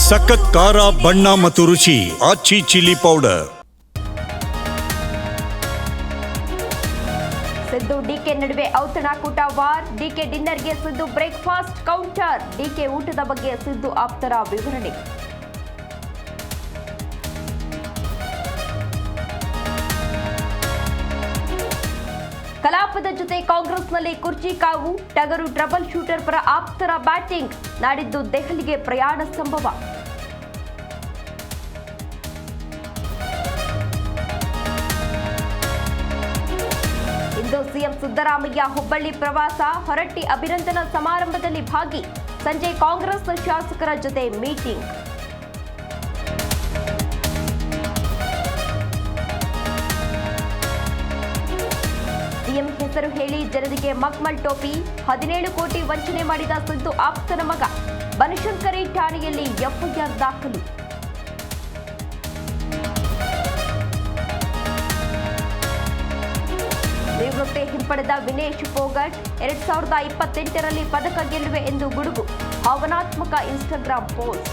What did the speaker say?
ಸಖತ್ ಖಾರ ಬಣ್ಣ ಮತ್ತು ರುಚಿ ಆಚಿ ಚಿಲ್ಲಿ ಪೌಡರ್. ಸಿದ್ದು ಡಿಕೆ ನಡುವೆ ಔತಣಕೂಟ ವಾರ್. ಡಿಕೆ ಡಿನ್ನರ್ಗೆ ಸಿದ್ದು ಬ್ರೇಕ್ಫಾಸ್ಟ್ ಕೌಂಟರ್. ಡಿಕೆ ಊಟದ ಬಗ್ಗೆ ಸಿದ್ದು ಆಪ್ತರ ವಿವರಣೆ. ಕಲಾಪದ ಜೊತೆ ಕಾಂಗ್ರೆಸ್ನಲ್ಲಿ ಕುರ್ಚಿ ಕಾವು. ಟಗರು ಟ್ರಬಲ್ ಶೂಟರ್ ಪರ ಆಪ್ತರ ಬ್ಯಾಟಿಂಗ್. ನಾಡಿದ್ದು ದೆಹಲಿಗೆ ಪ್ರಯಾಣ ಸಂಭವ. ಇಂದು ಸಿಎಂ ಸಿದ್ದರಾಮಯ್ಯ ಹುಬ್ಬಳ್ಳಿ ಪ್ರವಾಸ. ಹೊರಟ್ಟಿ ಅಭಿನಂದನಾ ಸಮಾರಂಭದಲ್ಲಿ ಭಾಗಿ. ಸಂಜೆ ಕಾಂಗ್ರೆಸ್ ಶಾಸಕರ ಜೊತೆ ಮೀಟಿಂಗ್. ಸಿಎಂ ಹೆಸರು ಹೇಳಿ ಜನರಿಗೆ ಮಕ್ಮಲ್ ಟೋಪಿ. 17 ಕೋಟಿ ವಂಚನೆ ಮಾಡಿದ ಸಿದ್ದು ಆಪ್ತನ ಮಗ. ಬನಶಂಕರಿ ಠಾಣೆಯಲ್ಲಿ ಎಫ್ಐಆರ್ ದಾಖಲು. ನಿವೃತ್ತಿ ಹಿಂಪಡೆದ ವಿನೇಶ್ ಫೋಗಟ್ 2028ರಲ್ಲಿ ಪದಕ ಗೆಲ್ಲುವೆ ಎಂದು ಗುಡುಗು. ಭಾವನಾತ್ಮಕ ಇನ್ಸ್ಟಾಗ್ರಾಂ ಪೋಸ್ಟ್.